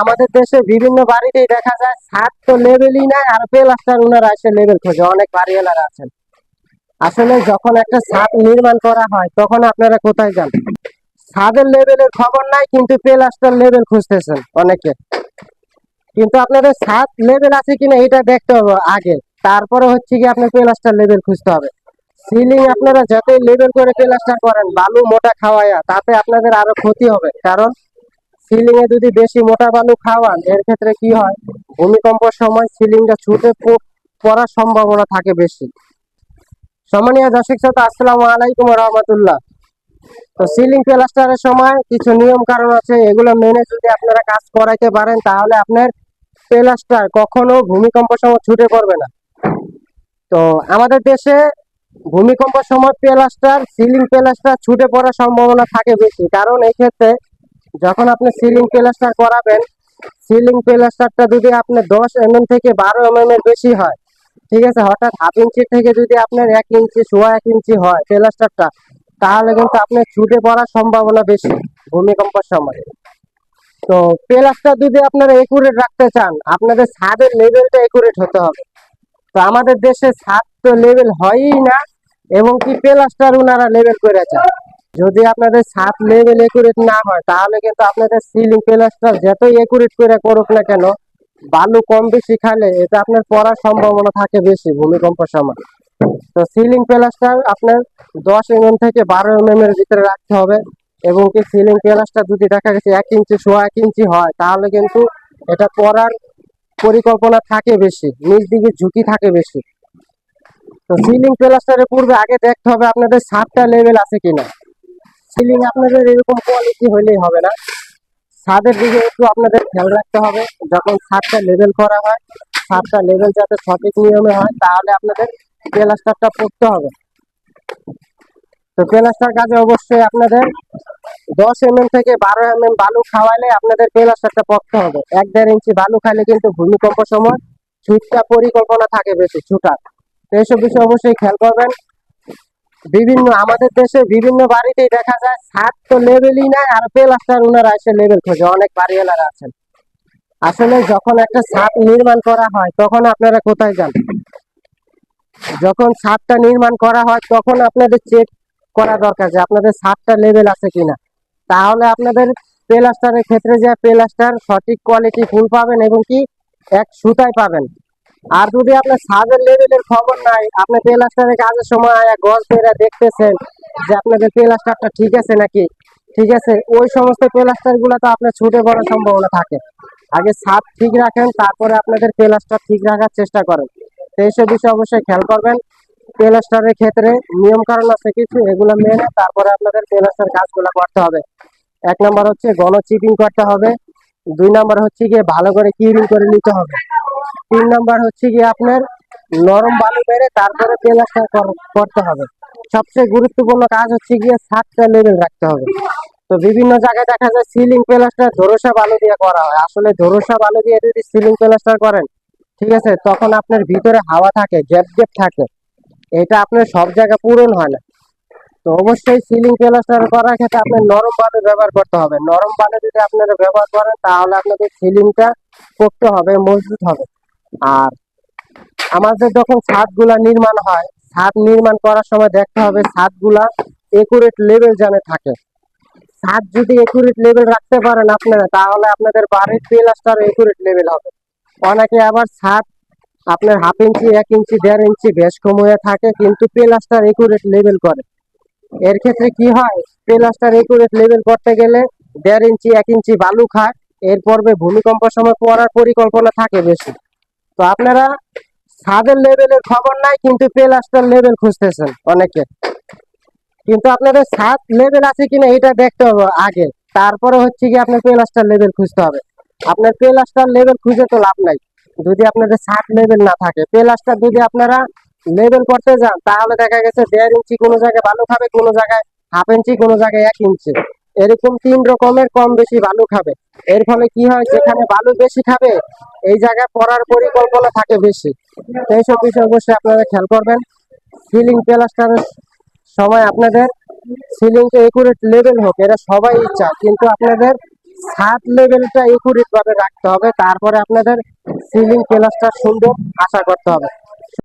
আমাদের দেশে বিভিন্ন বাড়িতেই দেখা যায় ছাদ তো লেভেলই নাই, আর প্লাস্টার ওনারা এসে লেভেল খোঁজে, অনেক বাড়িওয়ালারা আছেন। আসলে যখন একটা ছাদ নির্মাণ করা হয় তখন আপনারা কোথায় যান? ছাদের লেভেলের খবর নাই, কিন্তু প্লাস্টার লেভেল খুঁজতেছেন অনেকে। কিন্তু আপনাদের ছাদ লেভেল আছে কিনা এটা দেখতে হবে আগে, তারপরে হচ্ছে কি আপনার প্লাস্টার লেভেল খুঁজতে হবে। সিলিং আপনারা যতই লেভেল করে প্লাস্টার করেন বালু মোটা খাওয়ায়া, তাতে আপনাদের আরো ক্ষতি হবে। কারণ সিলিং এ যদি বেশি মোটা বালু খাওয়ান, এর ক্ষেত্রে কি হয়, ভূমিকম্পের সময় সিলিংটা ছুটে পড়ার সম্ভাবনা থাকে বেশি। সম্মানীয় দর্শক শ্রোতা, আসসালামু আলাইকুম ওয়া রাহমাতুল্লাহ। তো সিলিং প্লাস্টারের সময় কিছু নিয়ম কারণ আছে, এগুলো মেনে যদি আপনারা কাজ করাইতে পারেন তাহলে আপনার প্লাস্টার কখনো ভূমিকম্পের সময় ছুটে পড়বে না। তো আমাদের দেশে ভূমিকম্পের সময় প্লাস্টার, সিলিং প্লাস্টার ছুটে পড়ার সম্ভাবনা থাকে বেশি। কারণ এই ক্ষেত্রে যখন আপনি সিলিং প্লাস্টার করাবেন, সিলিং প্লাস্টারটা যদি আপনার 10 mm থেকে 12 mm এর বেশি হয়, ঠিক আছে, হঠাৎ হাফ ইঞ্চি থেকে যদি আপনার 1 ইঞ্চি, 1.25 ইঞ্চি হয় প্লাস্টারটা, তাহলে কিন্তু আপনার ছুটে পড়ার সম্ভাবনা বেশি ভূমিকম্পের সময়। তো প্লাস্টার যদি আপনারা একুরেট রাখতে চান, আপনাদের ছাদের লেভেলটা একুরেট হতে হবে। তো আমাদের দেশে ছাদ তো লেভেল হয়ই না, এবং কি প্লাস্টার ওনারা লেভেল করে চান। যদি আপনাদের ছাদ লেভেল একুরেট না হয়, তাহলে কিন্তু আপনাদের সিলিং প্লাস্টার যতই একুরেট করে করুক না কেন, বালু কম বেশি খালে এটা আপনার পড়ার সম্ভাবনা থাকে বেশি ভূমিকম্পের সময়। তো সিলিং প্লাস্টার আপনার 10 mm থেকে 12 mm এর ভিতরে রাখতে হবে। এবং কি সিলিং প্লাস্টার যদি দেখা গেছে 1 ইঞ্চি, 1.25 ইঞ্চি হয়, তাহলে কিন্তু এটা পড়ার পরিকল্পনা থাকে বেশি, নিচ দিকে ঝুঁকি থাকে বেশি। তো সিলিং প্লাস্টারের পূর্বে আগে দেখতে হবে আপনাদের ছাদটা লেভেল আছে কিনা। সিলিং আপনাদের এরকম কোয়ালিটি হইলেই হবে না, ছাদের দিকে একটু আপনাদের খেয়াল রাখতে হবে। যখন ছাদটা লেভেল করা হয়, ছাদটা লেভেল যাতে সঠিক নিয়মে হয়, তাহলে আপনাদের প্লাস্টারটা পড়তে হবে। তো প্লাস্টার কাজে অবশ্যই আপনাদের 10 mm থেকে 12 mm বালু খাওয়াইলে আপনাদের প্লাস্টারটা পড়তে হবে। 1-1.5 ইঞ্চি বালু খাইলে কিন্তু ভূমিকম্প সময় ছুটটা পরিকল্পনা থাকে বেশি ছুটার। তো এইসব বিষয় অবশ্যই খেয়াল করবেন। আমাদের দেশে বিভিন্ন বাড়িতেই দেখা যায় ছাদ তো লেভেলই নাই, আর প্লাস্টার ওনারা এসে লেভেল খোঁজে, অনেক বাড়িওয়ালারা আছেন। আসলে যখন একটা ছাদ নির্মাণ করা হয় তখন আপনারা কোথায় যান? যখন ছাদটা নির্মাণ করা হয় তখন আপনাদের চেক করা দরকার যে আপনাদের ছাদটা লেভেল আছে কিনা। তাহলে আপনাদের প্লাস্টারের ক্ষেত্রে যে প্লাস্টার সঠিক কোয়ালিটি ফুল পাবেন, এবং কি এক সুতায় পাবেন। আর যদি আপনার ছাদের লেভেলের খবর নাই, আপনি প্লাস্টারের কাজের সময় গজ ধরে দেখতেছেন যে আপনাদের প্লাস্টারটা ঠিক আছে নাকি, ঠিক আছে, ওই সমস্ত প্লাস্টার গুলো তো আপনার ছুটে পড়ার সম্ভাবনা থাকে। আগে ছাদ ঠিক রাখেন, তারপরে আপনাদের প্লাস্টার ঠিক রাখার চেষ্টা করেন। তো এইসব বিষয় অবশ্যই খেয়াল করবেন। প্লাস্টারের ক্ষেত্রে নিয়ম কারণ আছে কিছু, এগুলো মেনে তারপরে আপনাদের প্লাস্টার কাজগুলো করতে হবে। 1 নম্বর হচ্ছে ঘন চিপিং করতে হবে। 2 নম্বর হচ্ছে গিয়ে ভালো করে কিউরিং করে নিতে হবে। 3 নম্বর হচ্ছে গিয়ে আপনার নরম বালু মেরে তারপরে প্লাস্টার করতে হবে। সবচেয়ে গুরুত্বপূর্ণ কাজ হচ্ছে গিয়ে ছাদটা লেভেল রাখতে হবে। তো বিভিন্ন জায়গায় দেখা যায় সিলিং প্লাস্টার ধরসা বালু দিয়ে করা হয়। আসলে ধরসা বালু দিয়ে যদি সিলিং প্লাস্টার করেন, ঠিক আছে, তখন আপনার ভিতরে হাওয়া থাকে, গ্যাপ গ্যাপ থাকে, এটা আপনার সব জায়গায় পূরণ হয় না। তো অবশ্যই সিলিং প্লাস্টার করার ক্ষেত্রে আপনার নরম বালু ব্যবহার করতে হবে। নরম বালু যদি আপনারা ব্যবহার করেন, তাহলে আপনাদের সিলিংটা পোক্ত হবে, মজবুত হবে। আর আমাদের যখন ছাদগুলা নির্মাণ হয়, ছাদ নির্মাণ করার সময় দেখতে হবে ছাদগুলা একুরেট লেভেল জানে থাকে। ছাদ যদি একুরেট লেভেল রাখতে পারেন আপনারা, তাহলে আপনাদের বাড়ির প্লাস্টার একুরেট লেভেল হবে। অনেকে আবার ছাদ আপনার হাফ ইঞ্চি, 1 ইঞ্চি, 1.5 ইঞ্চি বেশ কম হয়ে থাকে, কিন্তু প্লাস্টার একুরেট লেভেল করে। এর ক্ষেত্রে কি হয়, প্লাস্টার একুরেট লেভেল করতে গেলে 1.5 ইঞ্চি, 1 ইঞ্চি বালু খায়, এর পর্বে ভূমিকম্পের সময় পড়ার পরিকল্পনা থাকে বেশি। তো আপনারা ছাদের লেভেলের খবর নাই, কিন্তু প্লাস্টার লেভেল খুঁজতেছেন অনেকে। কিন্তু আপনাদের ছাদ লেভেল আছে কিনা এটা দেখতে হবে আগে, তারপরে হচ্ছে কি আপনার প্লাস্টার লেভেল খুঁজতে হবে। আপনার প্লাস্টার লেভেল খুঁজে তো লাভ নাই যদি আপনাদের ছাদ লেভেল না থাকে। প্লাস্টার যদি আপনারা লেভেল করতে যান, তাহলে দেখা গেছে 1.5 ইঞ্চি কোনো জায়গায় বালু খাবে, কোনো জায়গায় হাফ ইঞ্চি, কোনো জায়গায় 1 ইঞ্চি, এরকম 3 রকমের কম বেশি বালু খাবে। এর ফলে কি হয়, যেখানে বালু বেশি খাবে এই জায়গায় পড়ার পরিকল্পনা থাকে বেশি। তো এইসব বিষয় অবশ্যই আপনারা খেয়াল করবেন। সিলিং প্লাস্টারের সময় আপনাদের সিলিংটা একুরেট লেভেল হোক, এটা সবাই চায়, কিন্তু আপনাদের ছাদ লেভেলটা একুরেট ভাবে রাখতে হবে, তারপরে আপনাদের সিলিং প্লাস্টার সুন্দর আশা করতে হবে।